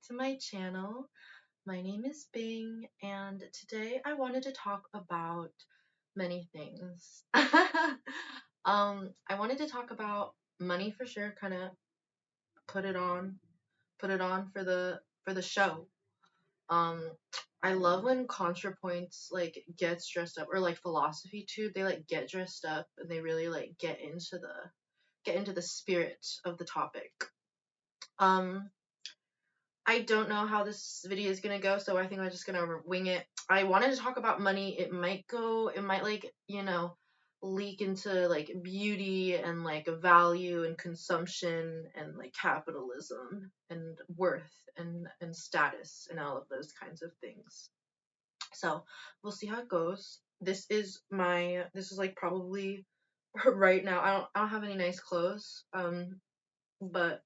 to my channel. My name is Bing, and today I wanted to talk about many things. I wanted to talk about money for sure, kind of put it on, put it on for the show. Um, I love when ContraPoints like gets dressed up, or like philosophy too. They like get dressed up and they really like get into the spirit of the topic. Um, I don't know how this video is gonna go, so I think I'm just gonna wing it. I wanted to talk about money. It might like, leak into like beauty and like value and consumption and like capitalism and worth and status and all of those kinds of things. So we'll see how it goes. This is like probably right now. I don't have any nice clothes. But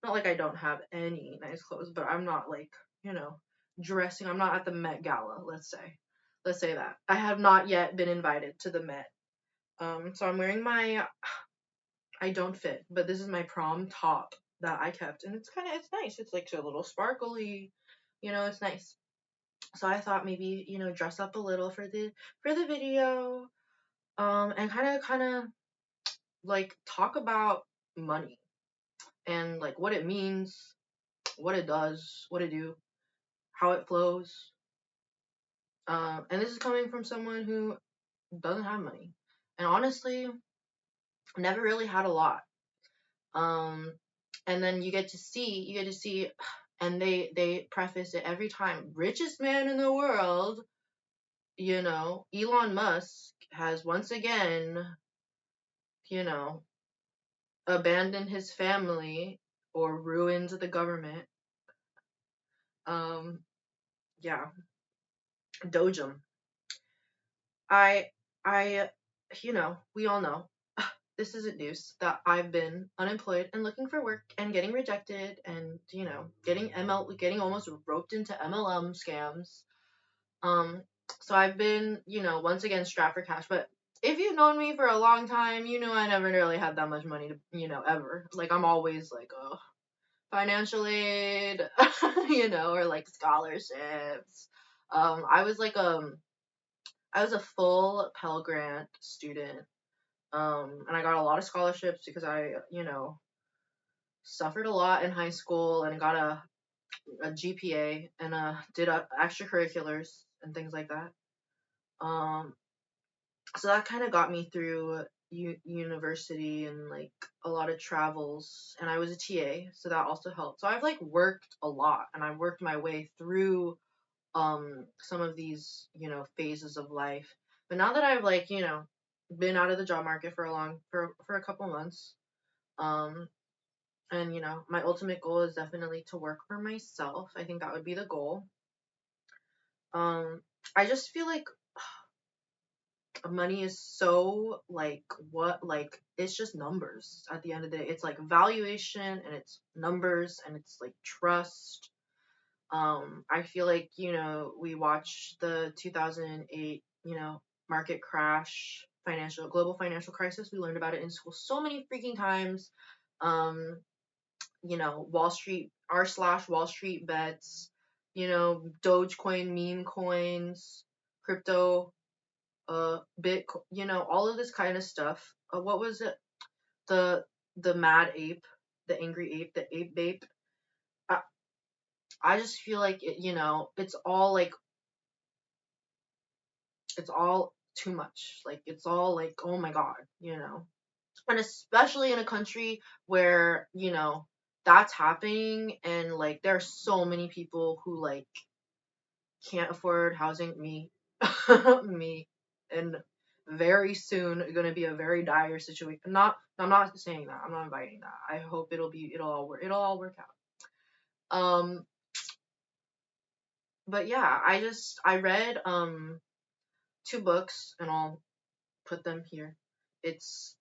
not like I don't have any nice clothes, but I'm not like, you know, dressing. I'm not at the Met Gala, let's say. Let's say that. I have not yet been invited to the Met. So I'm wearing my I don't fit, but this is my prom top that I kept, and it's nice. It's like a little sparkly, it's nice. So I thought maybe, dress up a little for the video, and kind of like talk about money and like what it means, what it does, what it do, how it flows. And this is coming from someone who doesn't have money, and honestly, never really had a lot. Um, and then you get to see, and they preface it every time. Richest man in the world, Elon Musk has once again, you know, abandoned his family or ruined the government. Um, yeah, Dojum. I I we all know this isn't news that I've been unemployed and looking for work and getting rejected and getting almost roped into MLM scams. Um so I've been, once again strapped for cash, but if you've known me for a long time, you know I never really had that much money to, ever. Like I'm always like, oh, financial aid, or like scholarships. Um I was like I was a full Pell Grant student. And I got a lot of scholarships because I, suffered a lot in high school and got a GPA and did extracurriculars and things like that. Um, so that kind of got me through university and like a lot of travels. And I was a TA, so that also helped. So I've like worked a lot and I worked my way through some of these, phases of life. But now that I've like, been out of the job market for a couple months, um and my ultimate goal is definitely to work for myself. I think that would be the goal. um I just feel like money is so like what like it's just numbers at the end of the day. It's like valuation and it's numbers and it's like trust. I feel like, we watched the 2008, market crash, global financial crisis. We learned about it in school so many freaking times. Um, Wall Street, r slash Wall Street bets, Dogecoin, meme coins, crypto, Bitcoin, all of this kind of stuff. What was it? The the mad ape, the angry ape, the ape bape. I, I just feel like it's all too much. Like it's all like, oh my god. And especially in a country where, that's happening and like there are so many people who like can't afford housing. Me, and very soon gonna be a very dire situation. I'm not saying that. I'm not inviting that. I hope it'll all work out. But yeah, I read two books and I'll put them here. It's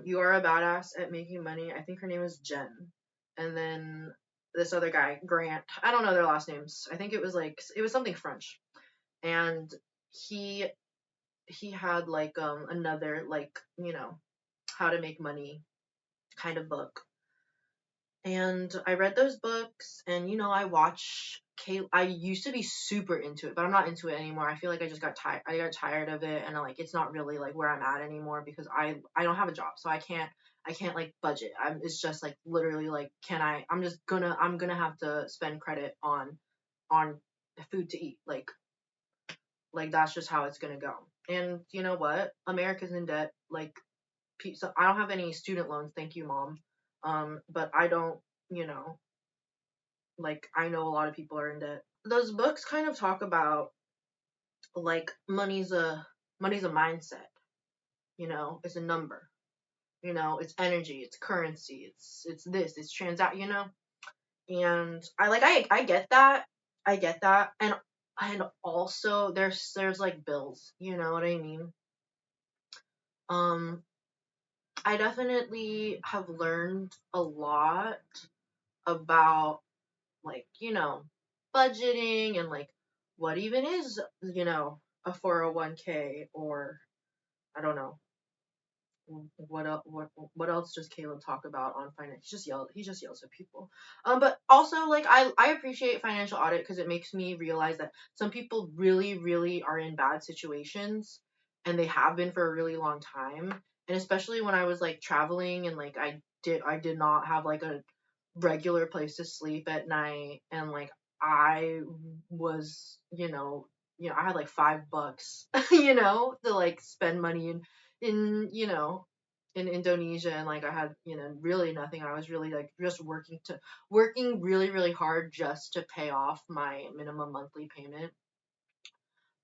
You Are a Badass at Making Money. I think her name is Jen. And then this other guy, Grant. I don't know their last names. I think it was something French. And he he had like another like, how to make money kind of book. And I read those books, and I watch I used to be super into it, but I'm not into it anymore. I feel like I just got tired. I got tired of it, and like it's not really like where I'm at anymore because I don't have a job, so I can't like budget. It's just like literally like can I? I'm gonna have to spend credit on food to eat. Like that's just how it's gonna go. And you know what? America's in debt. Like so I don't have any student loans, thank you, mom. But I don't, you know, like I know a lot of people are in debt. Those books kind of talk about like money's a mindset, it's a number, it's energy, it's currency, it's this, it's transact, and I get that. I get that. And also there's like bills, you know what I mean? Um I definitely have learned a lot about like, budgeting and like what even is, a 401k or I don't know. What else does Caleb talk about on finance? He just yells at people. But also like I appreciate financial audit because it makes me realize that some people really really are in bad situations and they have been for a really long time. And especially when I was like traveling and like I did not have like a regular place to sleep at night, and like I was, I had like $5, to like spend money in Indonesia, and like I had, really nothing. I was really like just working really, really hard just to pay off my minimum monthly payment.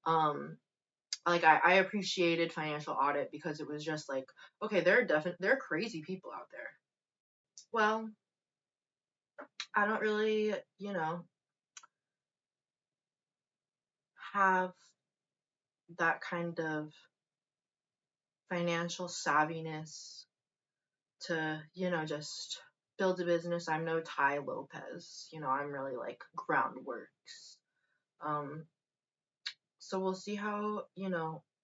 Um like I appreciated financial audit because it was just like, okay, there are crazy people out there. Well, I don't really, have that kind of financial savviness to, just build a business. I'm no Ty Lopez. I'm really like groundworks. Um, so we'll see how,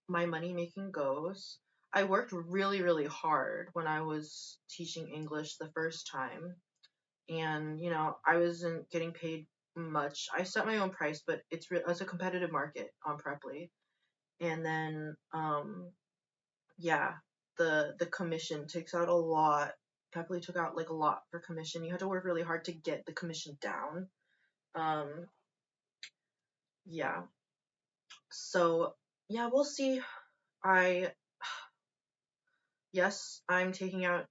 my money making goes. I worked really, really hard when I was teaching English the first time. And, I wasn't getting paid much. I set my own price, but it's a competitive market on Preply. And then, yeah, the commission takes out a lot. Preply took out like a lot for commission. You had to work really hard to get the commission down. Um, yeah. So yeah, we'll see. I Yes, I'm taking out,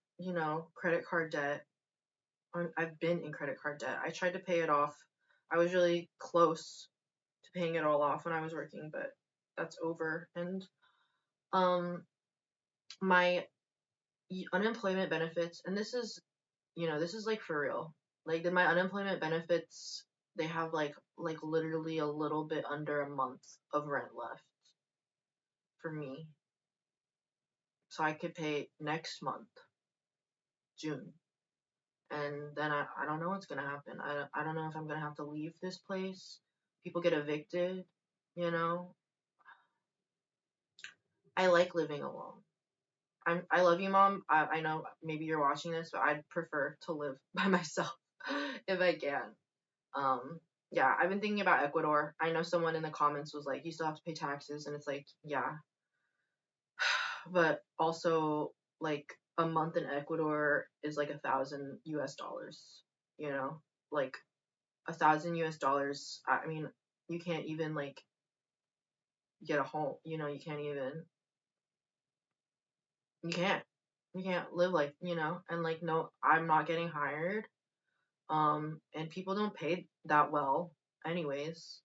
credit card debt. I've been in credit card debt. I tried to pay it off. I was really close to paying it all off when I was working, but that's over. And um, my unemployment benefits, and this is like for real. Like my unemployment benefits, they have like literally a little bit under a month of rent left for me, so I could pay next month, June. And then I don't know what's gonna happen. I don't know if I'm gonna have to leave this place. People get evicted, you know. I like living alone. I love you, mom. I know maybe you're watching this, but I'd prefer to live by myself if I can. Um, yeah, I've been thinking about Ecuador. I know someone in the comments was like, you still have to pay taxes, and it's like, yeah, but also like a month in Ecuador is like 1,000 US dollars, you know, like 1,000 US dollars. I mean, you can't even like get a home, you can't even, you can't, you can't live like, and like, no, I'm not getting hired. And people don't pay that well anyways.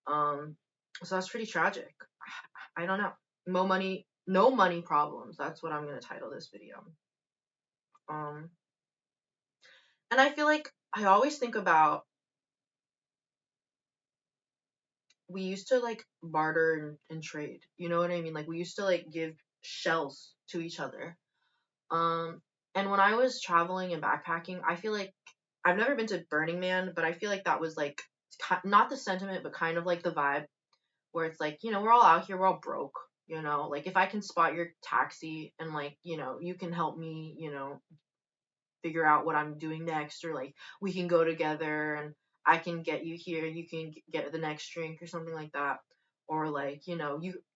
Um, so that's pretty tragic. I don't know. No money problems. That's what I'm gonna title this video. Um, and I feel like I always think about we used to like barter and trade. You know what I mean? Like we used to like give shells to each other. Um, and when I was traveling and backpacking, I feel like I've never been to Burning Man, but I feel like that was like not the sentiment, but kind of like the vibe where it's like, we're all out here, we're all broke, like if I can spot your taxi and like, you can help me, figure out what I'm doing next, or like we can go together and I can get you here, you can get the next drink or something like that. Or like, you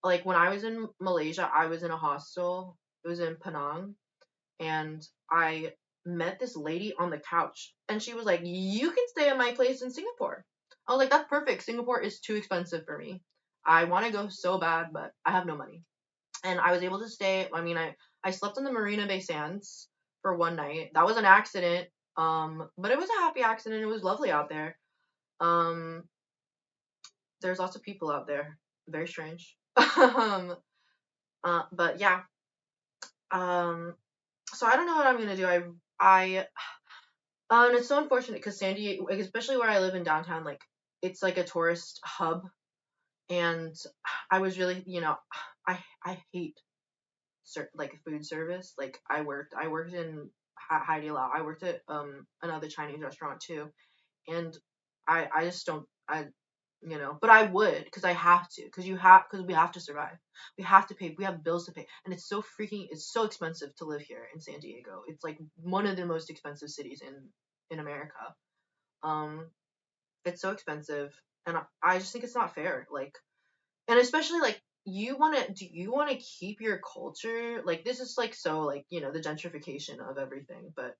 like when I was in Malaysia, I was in a hostel. It was in Penang, and I met this lady on the couch, and she was like, "You can stay at my place in Singapore." I was like, "That's perfect. Singapore is too expensive for me. I want to go so bad, but I have no money." And I was able to stay. I mean, I slept on the Marina Bay Sands for one night. That was an accident, but it was a happy accident. It was lovely out there. Um, there's lots of people out there. Very strange. But yeah. Um, so I don't know what I'm gonna do. I and it's so unfortunate because San Diego, like, especially where I live in downtown, like it's like a tourist hub, and I was really, I hate like food service. Like I worked in Haidilao. Lao. I worked at another Chinese restaurant too, and I just don't but I would because I have to because we have to survive. We have to pay. We have bills to pay, and it's so expensive to live here in San Diego. It's like one of the most expensive cities in America. Um, it's so expensive, and I just think it's not fair. Like, and especially like do you want to keep your culture? Like this is like so like the gentrification of everything, but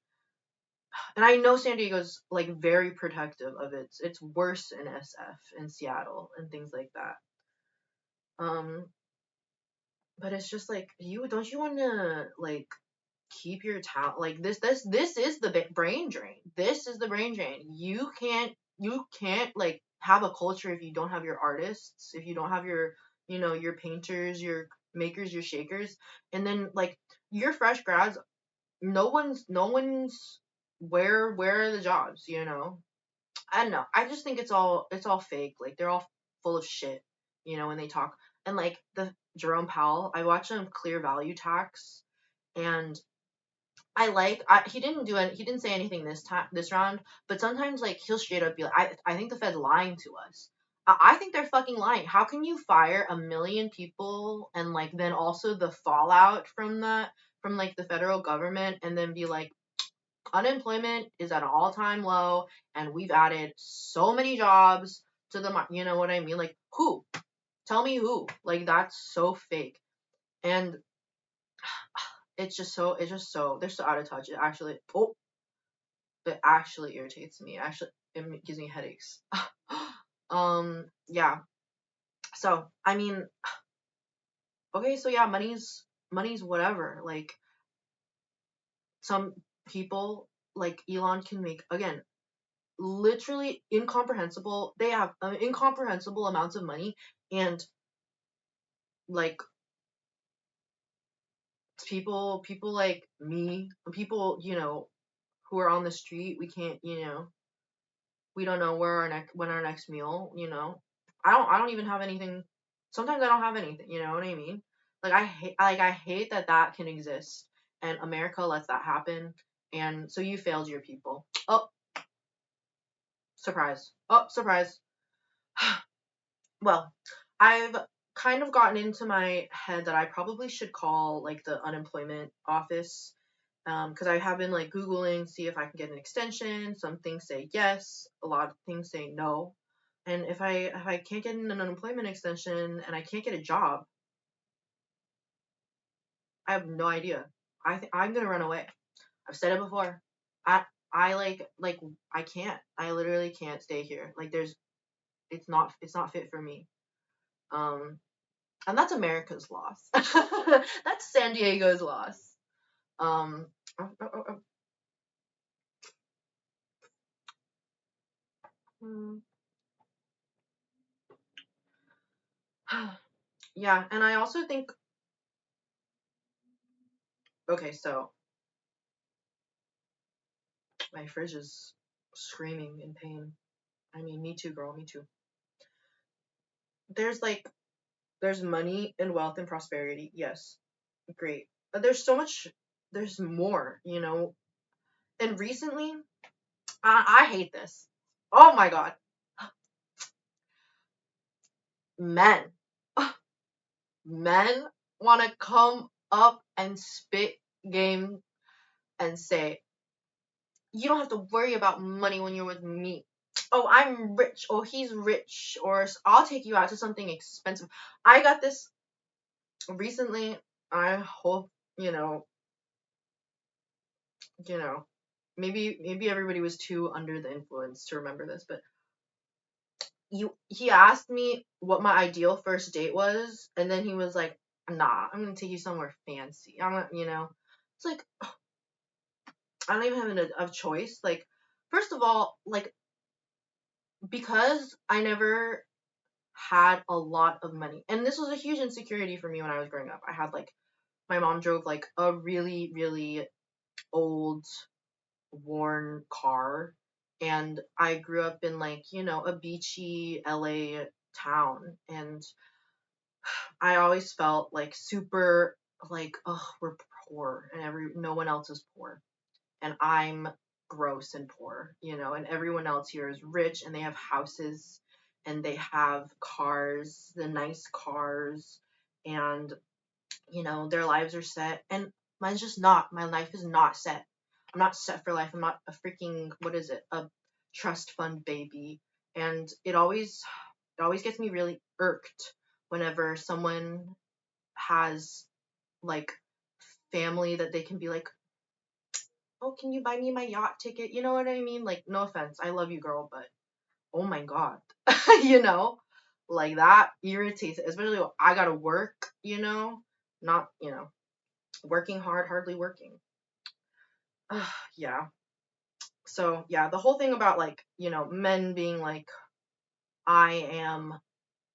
and I know San Diego's like very protective of it. It's worse in SF and Seattle and things like that. Um, but it's just like you don't you want to like keep your talent like this is the brain drain. This is the brain drain. You can't like have a culture if you don't have your artists, if you don't have your painters, your makers, your shakers, and then like your fresh grads. No one's where are the jobs? I don't know. I just think it's all fake. Like they're all full of shit. When they talk and like the Jerome Powell, I watched him clear value tax, and he didn't say anything this round, but sometimes like he'll straight up be like, I think the Fed's lying to us. I think they're fucking lying. How can you fire 1 million people and like then also the fallout from that from like the federal government and then be like unemployment is at an all-time low and we've added so many jobs to you know what I mean? Like who? Tell me who? Like that's so fake. And it's just so they're so out of touch. It actually irritates me. Actually it gives me headaches. Yeah. So, I mean, okay, so yeah, money's whatever. Like some people like Elon can make again literally incomprehensible. They have incomprehensible amounts of money, and like people like me, people who are on the street, we can't we don't know when our next meal. I don't even have anything. Sometimes I don't have anything. You know what I mean? I hate that can exist, and America lets that happen, and so you failed your people. Oh, surprise! Oh, surprise! Well, I've kind of gotten into my head that I probably should call like the unemployment office, because I have been like Googling, see if I can get an extension. Some things say yes, a lot of things say no. And if I can't get an unemployment extension and I can't get a job, I have no idea. I'm gonna run away. I've said it before. I like I can't. I literally can't stay here. Like it's not fit for me. Um and that's America's loss. That's San Diego's loss. Um, oh, oh, oh, oh. Yeah, and I also think okay, so my fridge is screaming in pain. I mean, me too, girl, me too. There's like there's money and wealth and prosperity. Yes, great. But there's so much. There's more, And recently, I hate this. Oh my god, men, men want to come up and spit game and say you don't have to worry about money when you're with me. Oh, I'm rich. Oh, he's rich. Or I'll take you out to something expensive. I got this recently. I hope, you know, you know, maybe everybody was too under the influence to remember this, but he asked me what my ideal first date was, and then he was like, "Nah, I'm gonna take you somewhere fancy." I'm not, it's like I don't even have a choice. Like, first of all, like because I never had a lot of money, and this was a huge insecurity for me when I was growing up. I had like my mom drove like a really really old worn car, and I grew up in like a beachy LA town, and I always felt like super like, oh, we're poor and no one else is poor. And I'm gross and poor, and everyone else here is rich and they have houses and they have cars, the nice cars, and their lives are set. And mine's just not. My life is not set. I'm not set for life. I'm not a freaking, what is it? A trust fund baby. And it always gets me really irked whenever someone has like family that they can be like, oh, can you buy me my yacht ticket? You know what I mean? Like, no offense, I love you, girl, but oh my god, you know, like that irritates, especially when I gotta work, not working hard, hardly working. Yeah. So yeah, the whole thing about like men being like, I am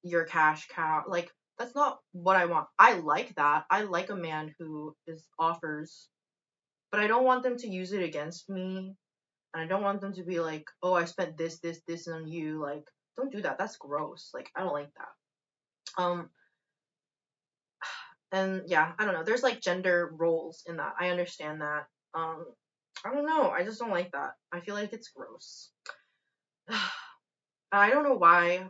your cash cow, like that's not what I want. I like that. I like a man who is offers, but I don't want them to use it against me. And I don't want them to be like, oh, I spent this on you. Like, don't do that. That's gross. Like, I don't like that. And yeah, I don't know. There's like gender roles in that. I understand that. Um, I don't know. I just don't like that. I feel like it's gross. I don't know why.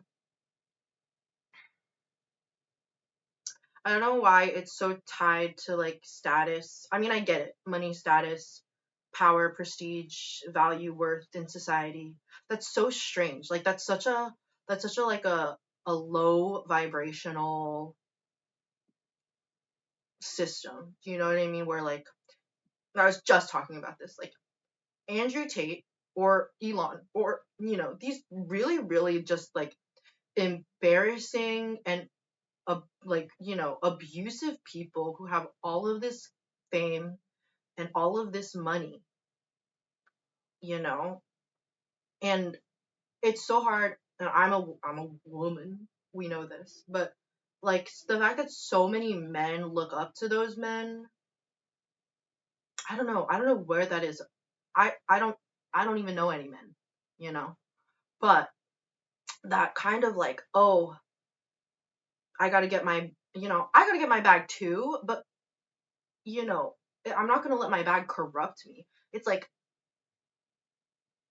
I don't know why it's so tied to like status. I mean, I get it. Money, status, power, prestige, value, worth in society. That's so strange. Like that's such a like a low vibrational system. Do you know what I mean? Where like I was just talking about this. Like Andrew Tate or Elon or these really really just like embarrassing and like abusive people who have all of this fame and all of this money, you know and it's so hard. And I'm a woman, we know this, but like the fact that so many men look up to those men, I don't know where that is. I don't even know any men, you know but that kind of like, oh, I gotta get my bag too, but you know I'm not gonna let my bag corrupt me. It's like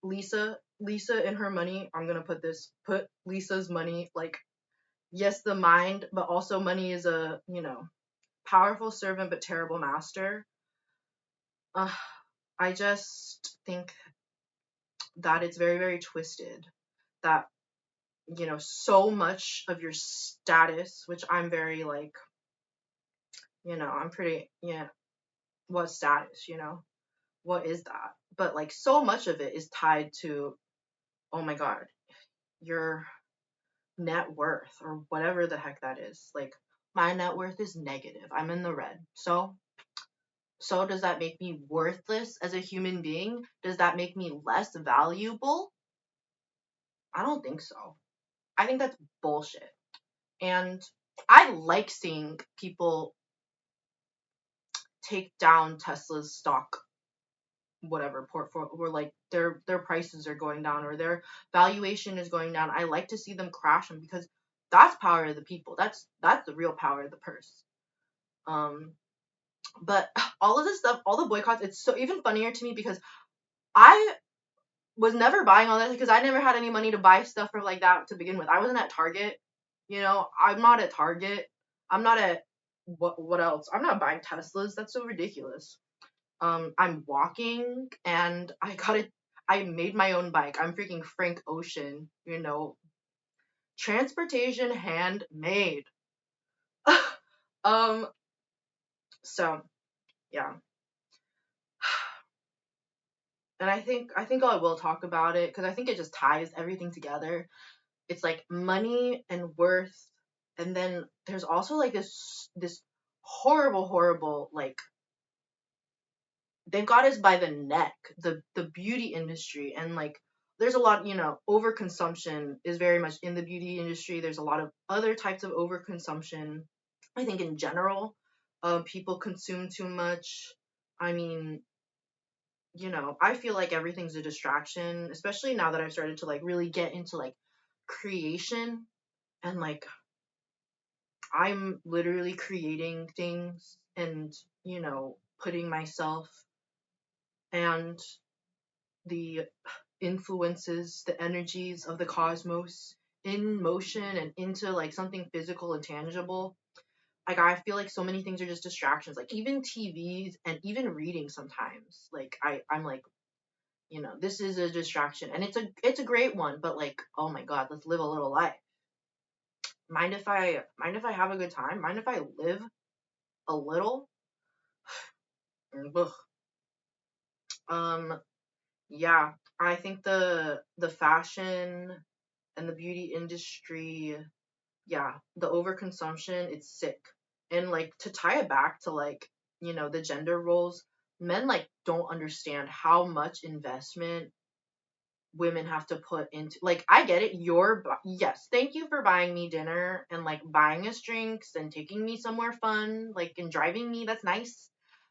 Lisa and her money. I'm gonna put Lisa's money, like, yes, the mind, but also money is a, powerful servant but terrible master. uh, I just think that it's very very twisted, that so much of your status, which I'm very like, I'm pretty, yeah, what status, what is that? But like so much of it is tied to, oh my god, your net worth or whatever the heck that is. Like, my net worth is negative. I'm in the red. So does that make me worthless as a human being? Does that make me less valuable? I don't think so. I think that's bullshit. And I like seeing people take down Tesla's stock, whatever portfolio, where like their prices are going down or their valuation is going down. I like to see them crash them, because that's power of the people. That's the real power of the purse. Um, but all of this stuff, all the boycotts, it's so even funnier to me, because I was never buying all that, because I never had any money to buy stuff from like that to begin with. I wasn't at Target. I'm not at Target. I'm not at what else? I'm not buying Teslas. That's so ridiculous. I'm walking and I made my own bike. I'm freaking Frank Ocean, transportation handmade. um, so yeah. And I think I will talk about it because I think it just ties everything together. It's like money and worth, and then there's also like this horrible, like, they've got us by the neck, the beauty industry. And like there's a lot, overconsumption is very much in the beauty industry. There's a lot of other types of overconsumption. I think in general, people consume too much. I mean, I feel like everything's a distraction, especially now that I've started to like really get into like creation. And like I'm literally creating things and, putting myself and the influences, the energies of the cosmos in motion and into like something physical and tangible. Like I feel like so many things are just distractions. Like even TVs and even reading sometimes. Like I'm like, this is a distraction and it's a great one, but like, oh my god, let's live a little life. Mind if I have a good time? Mind if I live a little? Ugh. Um yeah, I think the fashion and the beauty industry, yeah, the overconsumption, it's sick. And like to tie it back to like, the gender roles, men like don't understand how much investment women have to put into, like, I get it, yes, thank you for buying me dinner and like buying us drinks and taking me somewhere fun, like, and driving me, that's nice.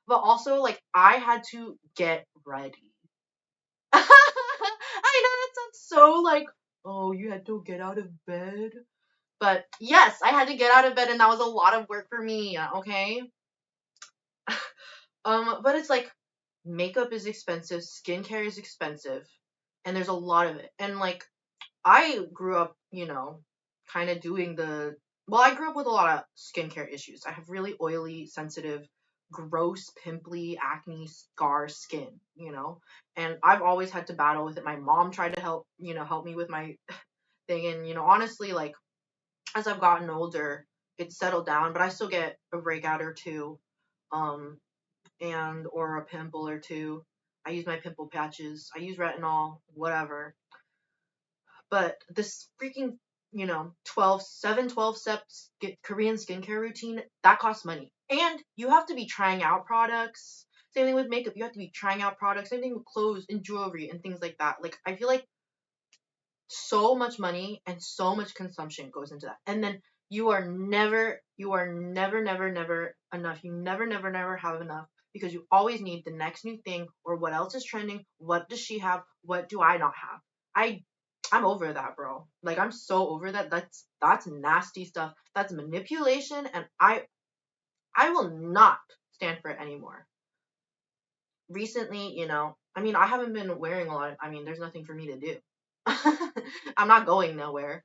But also like I had to get ready. I know that sounds so like, oh, you had to get out of bed. But yes, I had to get out of bed and that was a lot of work for me, okay? But it's like makeup is expensive, skincare is expensive, and there's a lot of it. And like I grew up, kind of doing I grew up with a lot of skincare issues. I have really oily, sensitive, gross, pimply, acne, scar skin, and I've always had to battle with it. My mom tried to help me with my thing. And, honestly, like, as I've gotten older, it's settled down, but I still get a breakout or two, um, or a pimple or two. I use my pimple patches. I use retinol, whatever. But this freaking, 12 steps Korean skincare routine, that costs money. And you have to be trying out products. Same thing with makeup. You have to be trying out products. Same thing with clothes and jewelry and things like that. Like, I feel like so much money and so much consumption goes into that. And then you are never enough. You never have enough because you always need the next new thing or what else is trending. What does she have? What do I not have? I I'm over that, bro. Like I'm so over that. That's nasty stuff. That's manipulation and I will not stand for it anymore. Recently, I mean, I haven't been wearing a lot. I mean, there's nothing for me to do. I'm not going nowhere.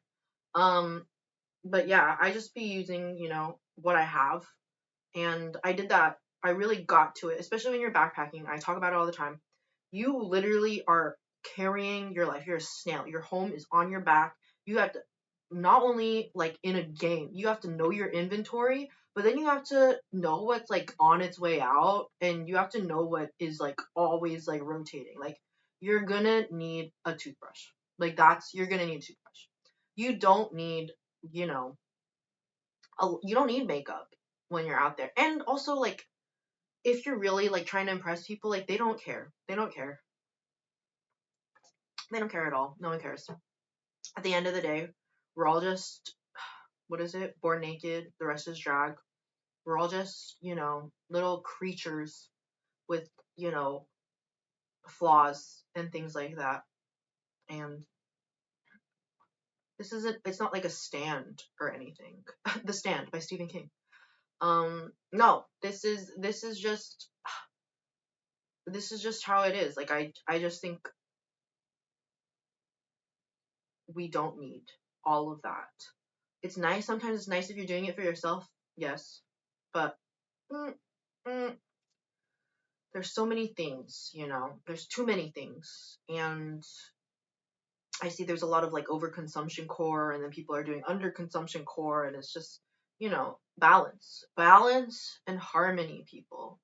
Um, but yeah, I just be using, what I have. And I did that. I really got to it, especially when you're backpacking. I talk about it all the time. You literally are carrying your life. You're a snail. Your home is on your back. You have to not only like in a game, you have to know your inventory, but then you have to know what's like on its way out, and you have to know what is like always like rotating. Like you're gonna need a toothbrush. Like you're gonna need a toothbrush. You don't need, you know, you don't need makeup when you're out there. And also like if you're really like trying to impress people, like they don't care. They don't care. They don't care at all. No one cares. At the end of the day, we're all just, what is it? Born naked. The rest is drag. We're all just, little creatures with, you know, flaws and things like that. And it's not like a stand or anything. The Stand by Stephen King. No, this is just how it is. Like I just think we don't need all of that. It's nice. Sometimes it's nice if you're doing it for yourself. Yes. But mm, mm, there's so many things, there's too many things. And I see there's a lot of like overconsumption core, and then people are doing underconsumption core, and it's just, balance and harmony, people.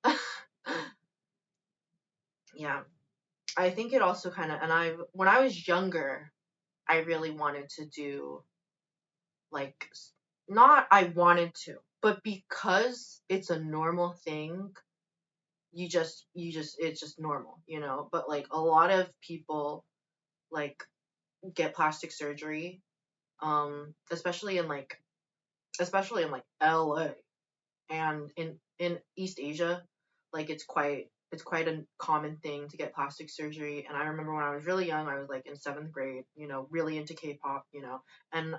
Yeah. I think it also kind of, and when I was younger, I really wanted to do like, not I wanted to, but because it's a normal thing, it's just normal, but like a lot of people like get plastic surgery, especially in like LA and in East Asia, like it's quite a common thing to get plastic surgery. And I remember when I was really young, I was like in 7th grade, really into K-pop, and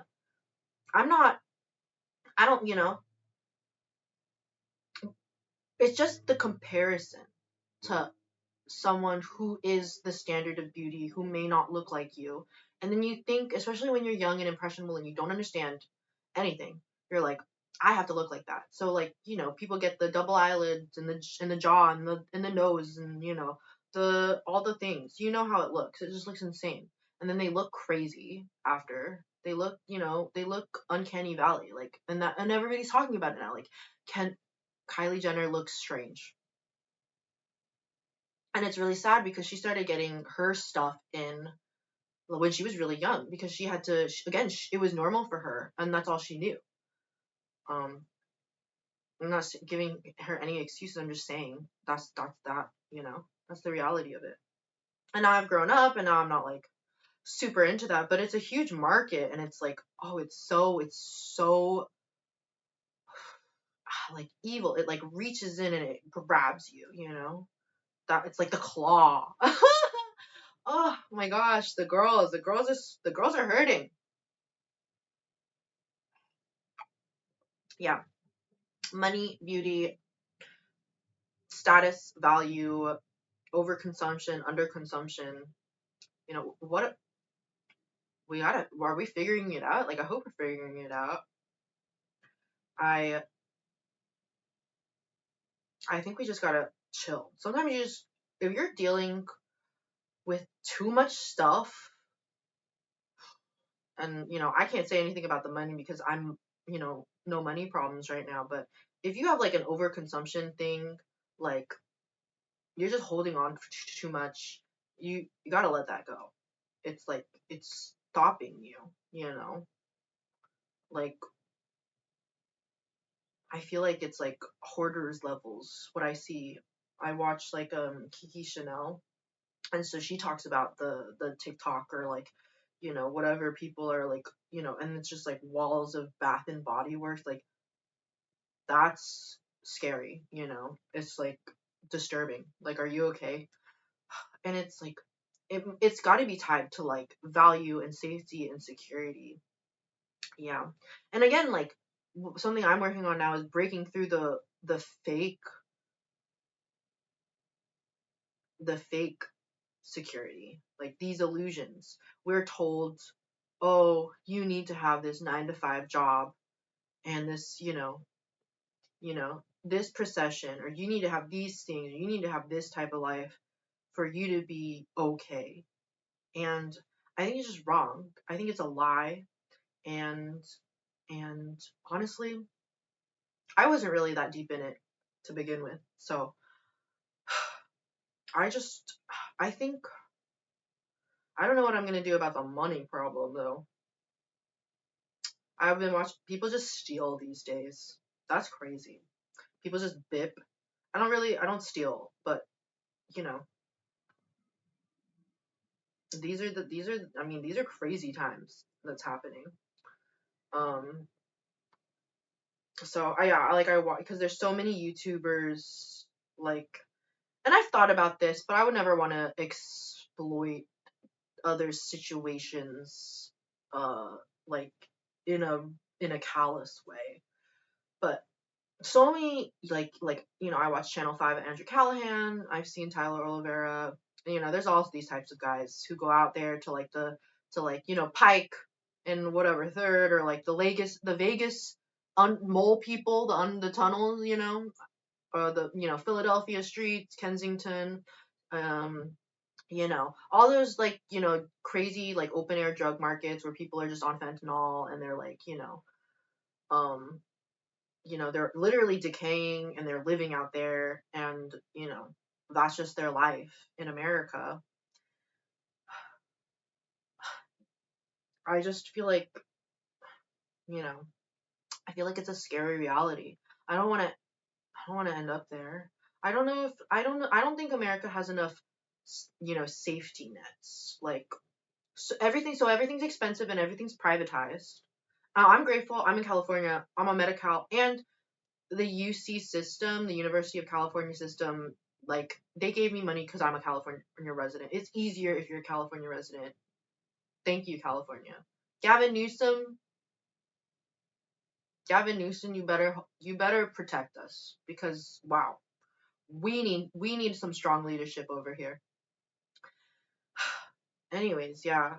I'm not, I don't, it's just the comparison to someone who is the standard of beauty, who may not look like you. And then you think, especially when you're young and impressionable and you don't understand anything, you're like, I have to look like that. So like, people get the double eyelids and the jaw and the nose, and the all the things. You know how it looks. It just looks insane. And then they look crazy after. They look uncanny valley, like, and everybody's talking about it now. Like, can Kylie Jenner looks strange. And it's really sad because she started getting her stuff in when she was really young, because she had to, again, it was normal for her, and that's all she knew. um I'm not giving her any excuses. I'm just saying that's that, that's the reality of it. And now I've grown up, and now I'm not like super into that, but it's a huge market, and it's like, oh, it's so like evil. It like reaches in and it grabs you, that it's like the claw. Oh my gosh, the girls are hurting. Yeah. Money, beauty, status, value, overconsumption, underconsumption. What we gotta, are we figuring it out? Like, I hope we're figuring it out. I I think we just gotta chill. Sometimes if you're dealing with too much stuff, and I can't say anything about the money because I'm, no money problems right now, but if you have like an overconsumption thing, like, you're just holding on for too much, you gotta let that go. It's like it's stopping you, like, I feel like it's like hoarders levels what I see. I watch like Kiki Chanel, and so she talks about the TikTok, or like, whatever people are like, and it's just like walls of Bath and Body Works. Like, that's scary, it's like disturbing. Like, are you okay? And it's like, it's got to be tied to like value and safety and security. Yeah. And again, like, something I'm working on now is breaking through the fake the fake security, like these illusions. We're told, oh, you need to have this 9 to 5 job, and this, this procession, or you need to have these things, or you need to have this type of life for you to be okay. And I think it's just wrong. I think it's a lie. And and honestly, I wasn't really that deep in it to begin with. So I just, I think, I don't know what I'm gonna do about the money problem though. I've been watching people just steal these days. That's crazy. People just bip. I don't steal, but you know, these are crazy times that's happening. Um, so I watch because there's so many YouTubers, like, and I've thought about this, but I would never want to exploit other situations, like, in a callous way. But so many, like, I watch Channel 5 and Andrew Callahan. I've seen Tyler Oliveira. There's also these types of guys who go out there to like Pike and whatever third, or like the Vegas mole people, the tunnels. the Philadelphia streets, Kensington, um, all those like crazy like open air drug markets where people are just on fentanyl and they're like um they're literally decaying and they're living out there, and that's just their life in America. I just feel like you know I feel like it's a scary reality. I don't want to end up there. I don't think America has enough safety nets. Like, so everything's expensive and everything's privatized. I'm grateful. I'm in California. I'm on Medi-Cal, and the UC system, the University of California system, like they gave me money because I'm a California resident. It's easier if you're a California resident. Thank you, California. Gavin Newsom, you better protect us because wow, we need some strong leadership over here. Anyways, yeah,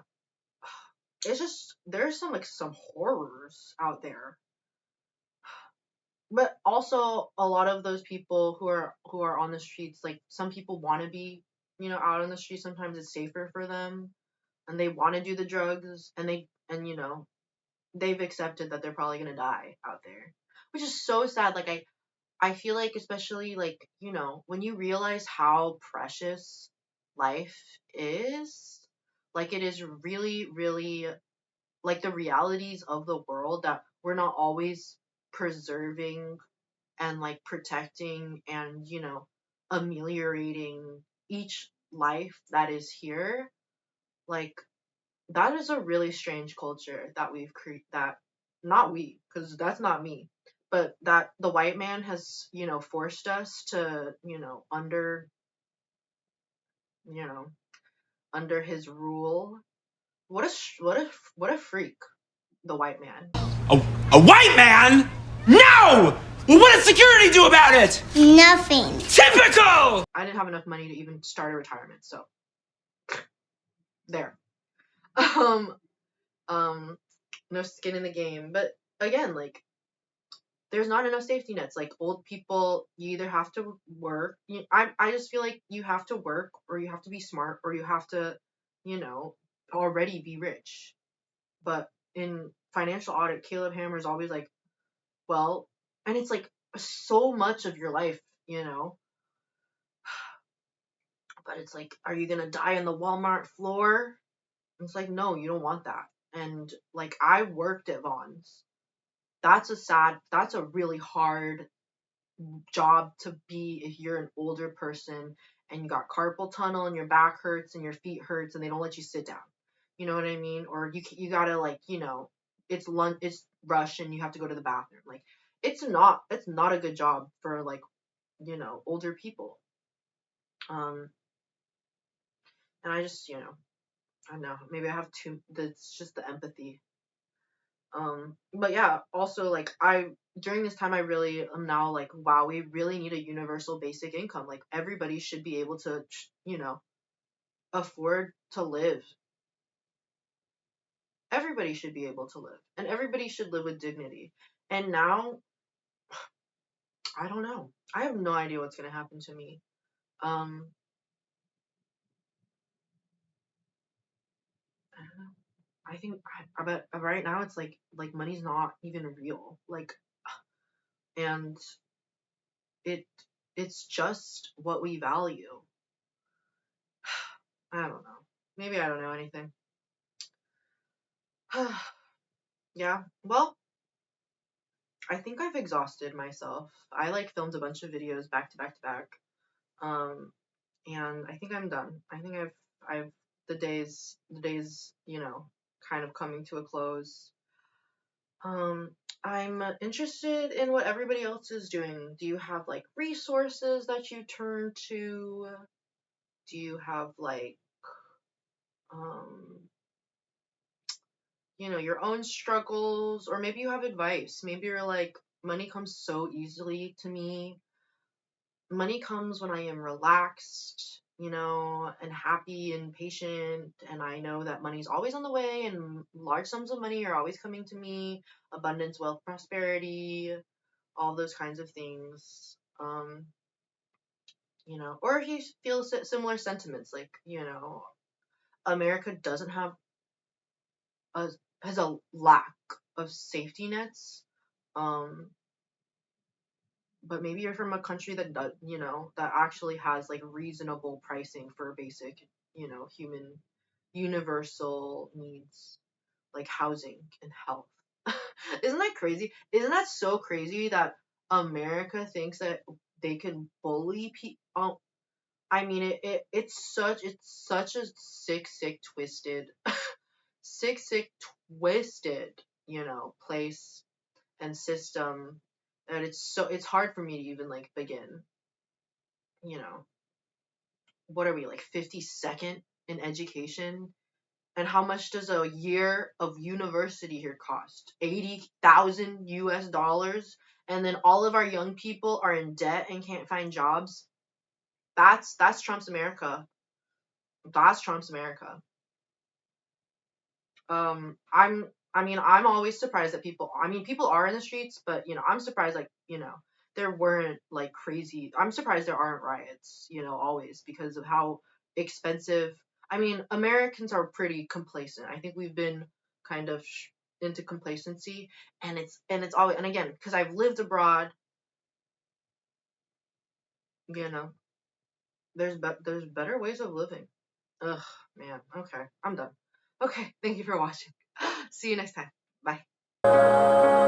it's just there's some horrors out there, but also a lot of those people who are on the streets, like some people want to be out on the street. Sometimes it's safer for them, and they want to do the drugs, and they've accepted that they're probably gonna die out there, which is so sad. Like I feel like, especially like when you realize how precious life is, like it is really really like the realities of the world that we're not always preserving and like protecting and ameliorating each life that is here. Like that is a really strange culture that we've created, that not we, because that's not me, but that the white man has forced us to you know under his rule. What a freak, the white man. A, a white man? No! Well, what does security do about it? Nothing. Typical! I didn't have enough money to even start a retirement, so there. um no skin in the game. But again, like there's not enough safety nets. Like old people, you either have to work. I just feel like you have to work, or you have to be smart, or you have to, you know, already be rich. But in financial audit, Caleb Hammer is always like, well, and it's like so much of your life, you know. But it's like, are you gonna die on the Walmart floor? It's like, no, you don't want that. And like, I worked at Vaughn's. That's a really hard job to be if you're an older person and you got carpal tunnel and your back hurts and your feet hurts and they don't let you sit down. You know what I mean? Or you gotta like it's lunch, it's rush, and you have to go to the bathroom. Like it's not a good job for like older people. Um, and I just I don't know, maybe I have too. That's just the empathy. But yeah, also like during this time I really am now like, wow, we really need a universal basic income. Like everybody should be able to, afford to live. Everybody should be able to live, and everybody should live with dignity. And now, I don't know. I have no idea what's gonna happen to me. Um, I don't know. I think I bet right now it's like money's not even real. Like, and it it's just what we value. I don't know. Maybe I don't know anything. Yeah. Well, I think I've exhausted myself. I like filmed a bunch of videos back to back to back. Um, and I think I'm done. I think I've the days, kind of coming to a close. Um, I'm interested in what everybody else is doing. Do you have like resources that you turn to? Do you have like um your own struggles, or maybe you have advice. Maybe you're like, money comes so easily to me. Money comes when I am relaxed, and happy and patient, and I know that money's always on the way, and large sums of money are always coming to me. Abundance, wealth, prosperity, all those kinds of things. Or he feels similar sentiments, like, America doesn't have a has a lack of safety nets. Um, but maybe you're from a country that does, that actually has like reasonable pricing for basic, human universal needs like housing and health. Isn't that crazy? Isn't that so crazy that America thinks that they can bully people? Oh, I mean, it's such a sick, twisted, sick, twisted, place and system, and it's hard for me to even like begin. You know, what are we, like 52nd in education? And how much does a year of university here cost? 80,000 US dollars. And then all of our young people are in debt and can't find jobs. That's Trump's America. That's Trump's America. I'm always surprised that people are in the streets, but I'm surprised, like, there weren't like crazy. I'm surprised there aren't riots, always, because of how expensive. Americans are pretty complacent. I think we've been kind of into complacency, and it's always, and again, because I've lived abroad, you know, there's better ways of living. Ugh, man. Okay, I'm done. Okay, thank you for watching. See you next time. Bye.